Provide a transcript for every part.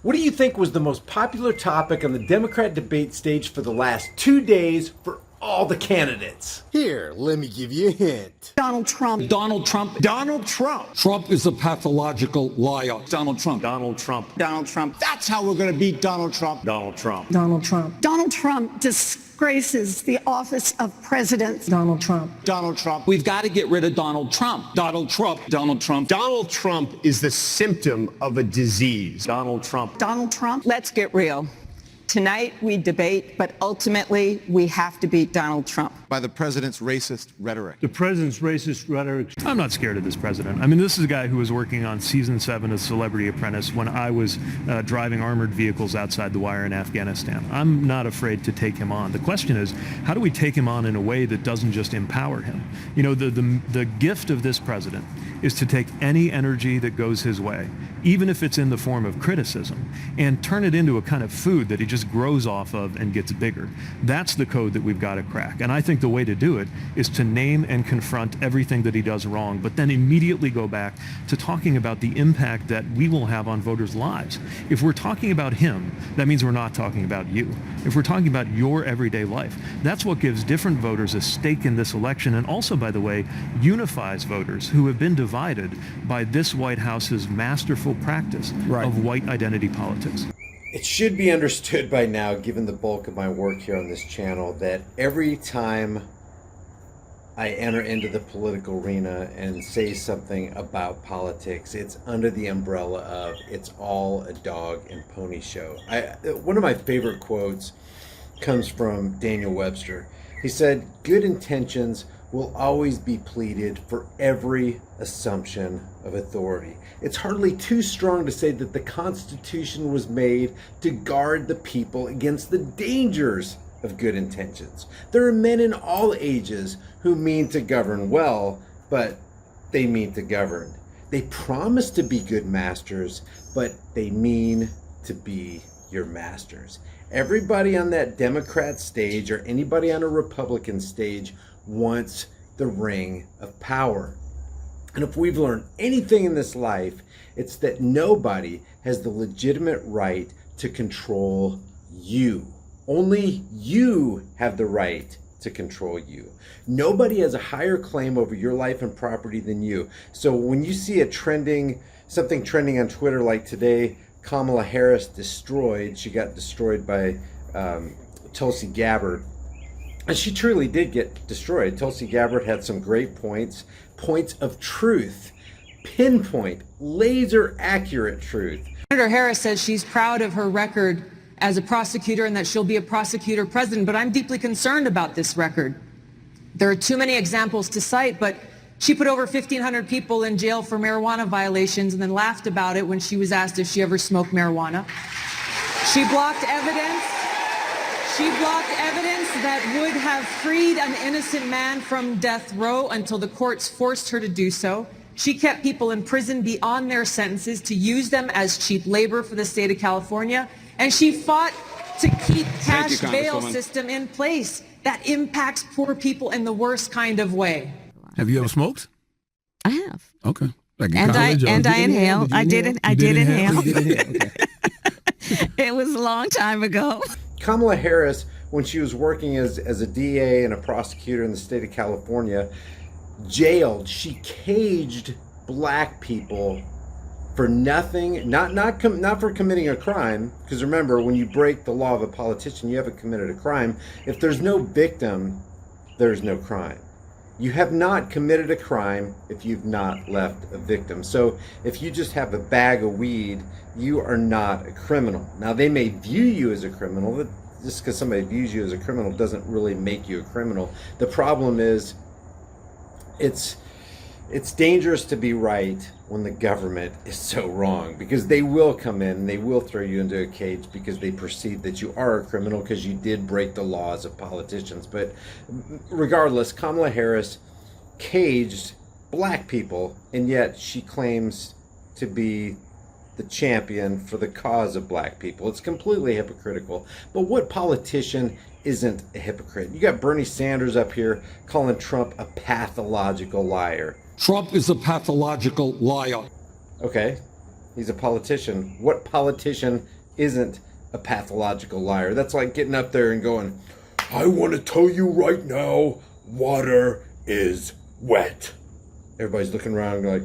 What do you think was the most popular topic on the Democrat debate stage for the last 2 days for all the candidates? Here, let me give you a hint. Donald Trump. Donald Trump. Donald Trump. Trump is a pathological liar. Donald Trump. Donald Trump. Donald Trump. That's how we're going to beat Donald Trump. Donald Trump. Donald Trump. Donald Trump disgraces the office of president. Donald Trump. Donald Trump. We've got to get rid of Donald Trump. Donald Trump. Donald Trump. Donald Trump is the symptom of a disease. Donald Trump. Donald Trump. Let's get real. Tonight we debate, but ultimately we have to beat Donald Trump. By the president's racist rhetoric. The president's racist rhetoric. I'm not scared of this president. I mean, this is a guy who was working on season 7 of Celebrity Apprentice when I was driving armored vehicles outside the wire in Afghanistan. I'm not afraid to take him on. The question is, how do we take him on in a way that doesn't just empower him? You know, the gift of this president is to take any energy that goes his way, even if it's in the form of criticism, and turn it into a kind of food that he just grows off of and gets bigger. That's the code that we've got to crack. And I think the way to do it is to name and confront everything that he does wrong, but then immediately go back to talking about the impact that we will have on voters' lives. If we're talking about him, that means we're not talking about you. If we're talking about your everyday life, that's what gives different voters a stake in this election, and also, by the way, unifies voters who have been divided by this White House's masterful practice of white identity politics. It should be understood by now, given the bulk of my work here on this channel, that every time I enter into the political arena and say something about politics, it's under the umbrella of it's all a dog and pony show. One of my favorite quotes comes from Daniel Webster. He said, "Good intentions will always be pleaded for every assumption of authority." It's hardly too strong to say that the Constitution was made to guard the people against the dangers of good intentions. There are men in all ages who mean to govern well, but they mean to govern. They promise to be good masters, but they mean to be your masters. Everybody on that Democrat stage or anybody on a Republican stage wants the ring of power. And if we've learned anything in this life, it's that nobody has the legitimate right to control you. Only you have the right to control you. Nobody has a higher claim over your life and property than you. So when you see something trending on Twitter like today, Kamala Harris destroyed, she got destroyed by Tulsi Gabbard. And she truly did get destroyed. Tulsi Gabbard had some great points of truth, pinpoint, laser accurate truth. Senator Harris says she's proud of her record as a prosecutor and that she'll be a prosecutor president, but I'm deeply concerned about this record. There are too many examples to cite, but she put over 1,500 people in jail for marijuana violations and then laughed about it when she was asked if she ever smoked marijuana. She blocked evidence. She blocked evidence that would have freed an innocent man from death row until the courts forced her to do so. She kept people in prison beyond their sentences to use them as cheap labor for the state of California. And she fought to keep cash bail system in place that impacts poor people in the worst kind of way. Have you ever smoked? I have. Okay. Like and I inhale. I did inhale. Okay. It was a long time ago. Kamala Harris, when she was working as a DA and a prosecutor in the state of California, she caged black people for nothing, not for committing a crime, because remember, when you break the law of a politician, you haven't committed a crime. If there's no victim, there's no crime. You have not committed a crime if you've not left a victim. So if you just have a bag of weed, you are not a criminal. Now, they may view you as a criminal, but just because somebody views you as a criminal doesn't really make you a criminal. The problem is, it's dangerous to be right when the government is so wrong, because they will come in and they will throw you into a cage because they perceive that you are a criminal because you did break the laws of politicians. But regardless, Kamala Harris caged black people, and yet she claims to be the champion for the cause of black people. It's completely hypocritical. But what politician isn't a hypocrite? You got Bernie Sanders up here calling Trump a pathological liar. Trump is a pathological liar. Okay, He's a politician. What politician isn't a pathological liar? That's like getting up there and going, I want to tell you right now, water is wet. Everybody's looking around and like,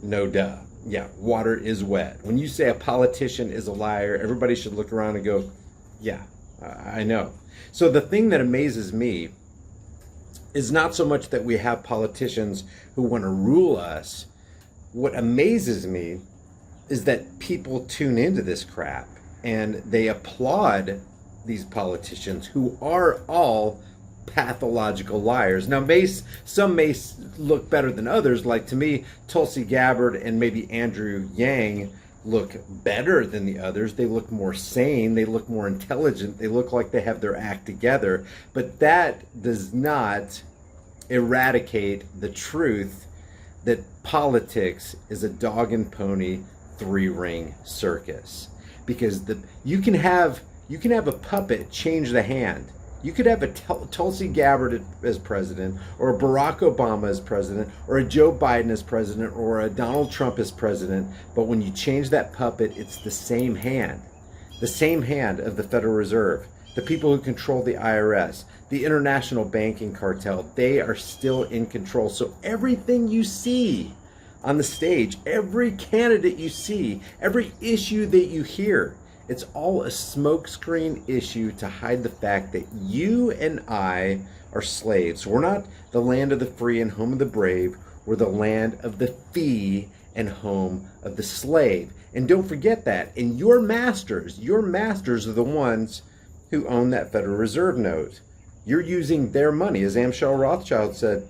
no duh. Yeah, water is wet. When you say a politician is a liar, everybody should look around and go, yeah, I know. So the thing that amazes me is not so much that we have politicians who want to rule us. What amazes me is that people tune into this crap and they applaud these politicians who are all pathological liars. Now, some may look better than others. Like, to me, Tulsi Gabbard and maybe Andrew Yang look better than the others. They look more sane. They look more intelligent. They look like they have their act together. But that does not eradicate the truth that politics is a dog and pony three-ring circus. Because you can have a puppet change the hand. You could have a Tulsi Gabbard as president, or a Barack Obama as president, or a Joe Biden as president, or a Donald Trump as president. But when you change that puppet, it's the same hand of the Federal Reserve, the people who control the IRS, the international banking cartel. They are still in control. So everything you see on the stage, every candidate you see, every issue that you hear, it's all a smokescreen issue to hide the fact that you and I are slaves. We're not the land of the free and home of the brave. We're the land of the fee and home of the slave. And don't forget that. And your masters are the ones who own that Federal Reserve note. You're using their money. As Amschel Rothschild said,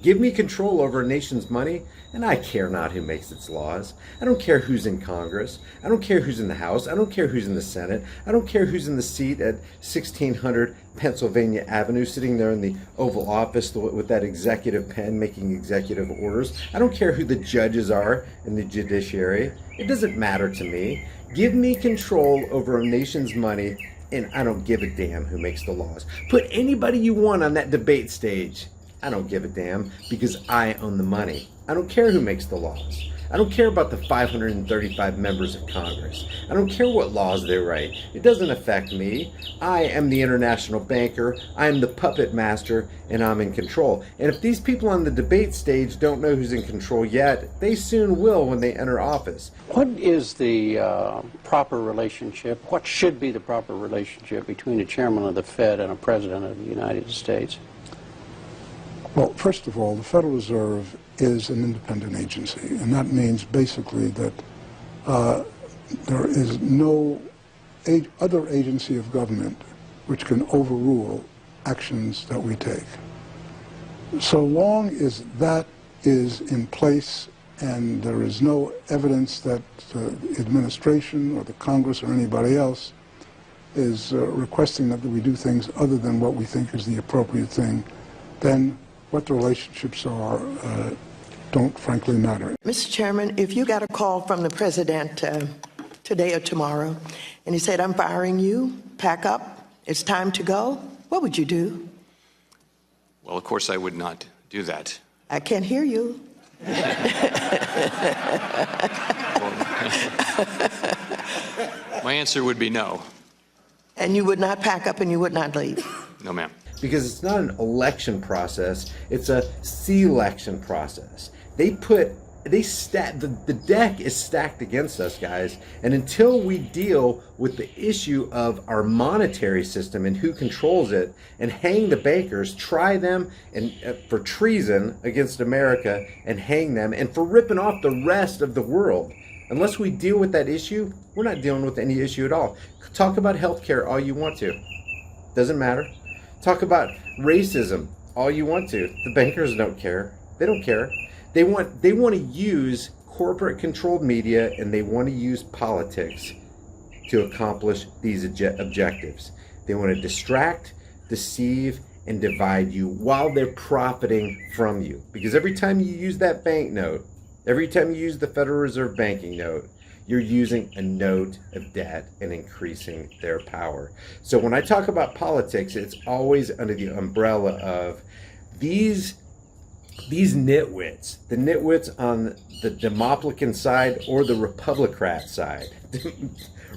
give me control over a nation's money, and I care not who makes its laws. I don't care who's in Congress. I don't care who's in the House. I don't care who's in the Senate. I don't care who's in the seat at 1600 Pennsylvania Avenue, sitting there in the Oval Office with that executive pen making executive orders. I don't care who the judges are in the judiciary. It doesn't matter to me. Give me control over a nation's money, and I don't give a damn who makes the laws. Put anybody you want on that debate stage. I don't give a damn, because I own the money. I don't care who makes the laws. I don't care about the 535 members of Congress. I don't care what laws they write. It doesn't affect me. I am the international banker. I am the puppet master, and I'm in control. And if these people on the debate stage don't know who's in control yet, they soon will when they enter office. What is the proper relationship, what should be the proper relationship between a chairman of the Fed and a president of the United States? Well, first of all, the Federal Reserve is an independent agency, and that means basically that there is no other agency of government which can overrule actions that we take. So long as that is in place and there is no evidence that the administration or the Congress or anybody else is requesting that we do things other than what we think is the appropriate thing, then what the relationships are don't frankly matter. Mr. Chairman, if you got a call from the president today or tomorrow, and he said, I'm firing you, pack up, it's time to go, what would you do? Well, of course I would not do that. I can't hear you. My answer would be no. And you would not pack up and you would not leave? No, ma'am. Because it's not an election process, it's a selection process. The deck is stacked against us, guys, and until we deal with the issue of our monetary system and who controls it, and hang the bankers, try them and for treason against America, and hang them, and for ripping off the rest of the world, unless we deal with that issue, we're not dealing with any issue at all. Talk about healthcare all you want to. Doesn't matter. Talk about racism all you want to. The bankers don't care. They don't care. They want to use corporate controlled media, and they want to use politics to accomplish these objectives. They want to distract, deceive, and divide you while they're profiting from you. Because every time you use that banknote, every time you use the Federal Reserve banking note, you're using a note of debt and increasing their power. So when I talk about politics, it's always under the umbrella of these these nitwits, the nitwits on the Democratic side or the Republican side,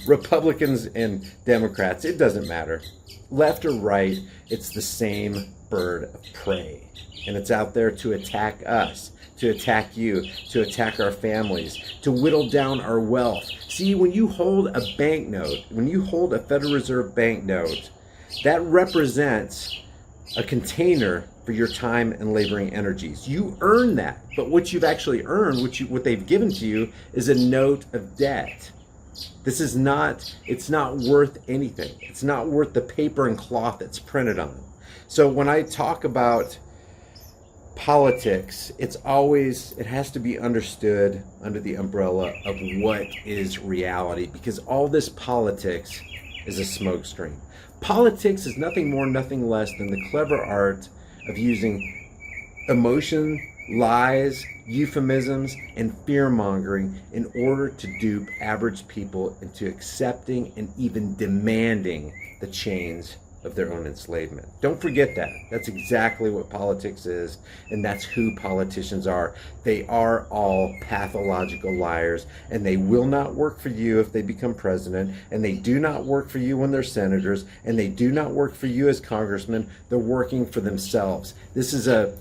Republicans and Democrats, it doesn't matter. Left or right, it's the same bird of prey. And it's out there to attack us, to attack you, to attack our families, to whittle down our wealth. See, when you hold a banknote, when you hold a Federal Reserve banknote, that represents a container for your time and laboring energies. You earn that, but what you've actually earned, what they've given to you, is a note of debt. This is not, it's not worth anything. It's not worth the paper and cloth it's printed on. So when I talk about politics, it has to be understood under the umbrella of what is reality, because all this politics is a smokescreen. Politics is nothing more, nothing less than the clever art of using emotion, lies, euphemisms, and fear-mongering in order to dupe average people into accepting and even demanding the chains of their own enslavement. Don't forget that. That's exactly what politics is, and that's who politicians are. They are all pathological liars, and they will not work for you if they become president, and they do not work for you when they're senators, and they do not work for you as congressmen. They're working for themselves. This is a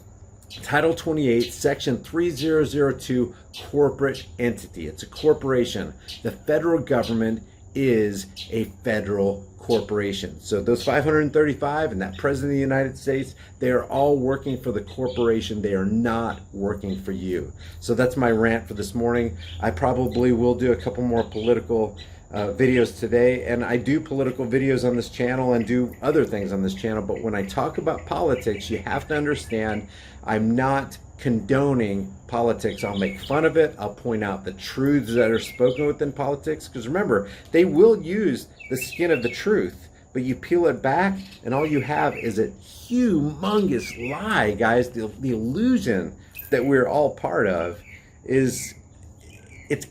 Title 28, Section 3002 corporate entity. It's a corporation. The federal government is a federal corporation. So those 535 and that president of the United States, they are all working for the corporation. They are not working for you. So that's my rant for this morning. I probably will do a couple more political videos today, and I do political videos on this channel and do other things on this channel, but when I talk about politics, you have to understand I'm not condoning politics. I'll make fun of it. I'll point out the truths that are spoken within politics, because remember, they will use the skin of the truth, but you peel it back and all you have is a humongous lie, guys. The illusion that we're all part of it's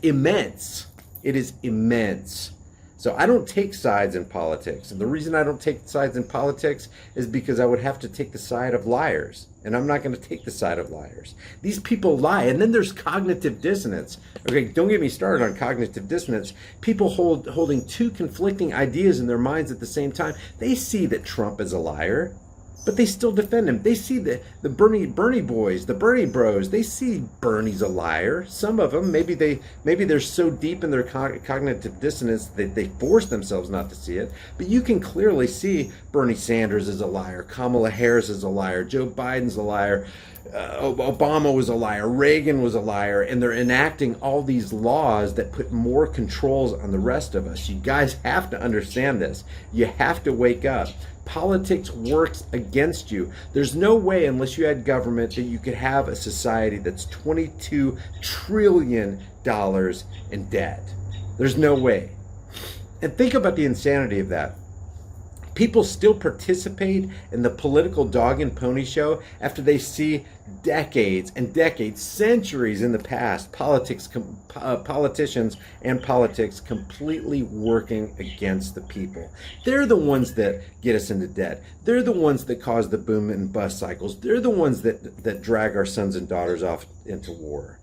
immense. It is immense. So I don't take sides in politics. And the reason I don't take sides in politics is because I would have to take the side of liars. And I'm not going to take the side of liars. These people lie. And then there's cognitive dissonance. Okay, don't get me started on cognitive dissonance. People holding two conflicting ideas in their minds at the same time. They see that Trump is a liar, but they still defend him. They see the Bernie boys, the Bernie bros. They see Bernie's a liar. Some of them, maybe they're so deep in their cognitive dissonance that they force themselves not to see it. But you can clearly see Bernie Sanders is a liar, Kamala Harris is a liar, Joe Biden's a liar, Obama was a liar, Reagan was a liar, and they're enacting all these laws that put more controls on the rest of us. You guys have to understand this. You have to wake up. Politics works against you. There's no way, unless you had government, that you could have a society that's $22 trillion in debt. There's no way. And think about the insanity of that. People still participate in the political dog and pony show after they see decades and decades, centuries in the past, politicians and politics completely working against the people. They're the ones that get us into debt. They're the ones that cause the boom and bust cycles. They're the ones that drag our sons and daughters off into war.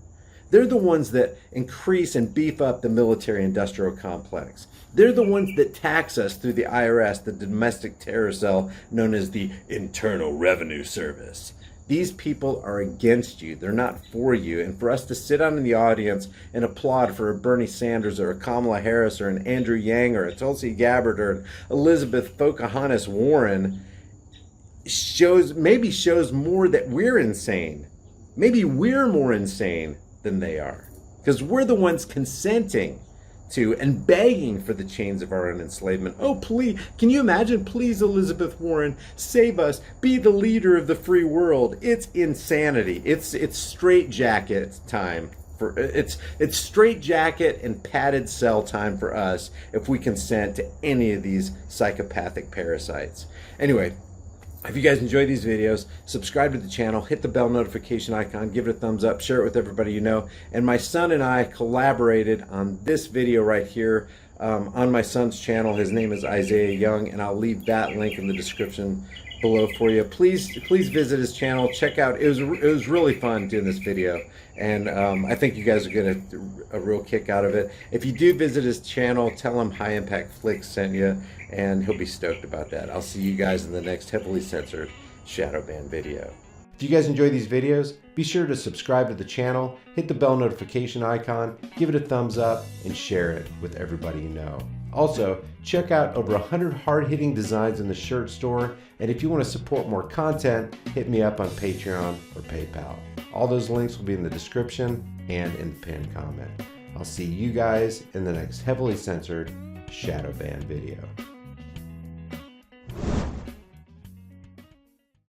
They're the ones that increase and beef up the military-industrial complex. They're the ones that tax us through the IRS, the domestic terror cell known as the Internal Revenue Service. These people are against you. They're not for you. And for us to sit down in the audience and applaud for a Bernie Sanders or a Kamala Harris or an Andrew Yang or a Tulsi Gabbard or an Elizabeth Pocahontas Warren shows more that we're insane. Maybe we're more insane than they are, because we're the ones consenting to and begging for the chains of our own enslavement. Oh, please, can you imagine? Please, Elizabeth Warren, save us. Be the leader of the free world. It's insanity. It's straitjacket time. It's straitjacket and padded cell time for us if we consent to any of these psychopathic parasites. Anyway, if you guys enjoy these videos, subscribe to the channel, hit the bell notification icon, give it a thumbs up, share it with everybody you know. And my son and I collaborated on this video right here on my son's channel. His name is Isaiah Young, and I'll leave that link in the description below for you. Please visit his channel. Check out. It was really fun doing this video, and I think you guys are getting a real kick out of it. If you do visit his channel, tell him High Impact Flicks sent you, and he'll be stoked about that. I'll see you guys in the next heavily censored shadow ban video. If you guys enjoy these videos, be sure to subscribe to the channel, hit the bell notification icon, give it a thumbs up, and share it with everybody you know. Also, check out over 100 hard-hitting designs in the shirt store, and if you want to support more content, hit me up on Patreon or PayPal. All those links will be in the description and in the pinned comment. I'll see you guys in the next heavily censored shadow ban video.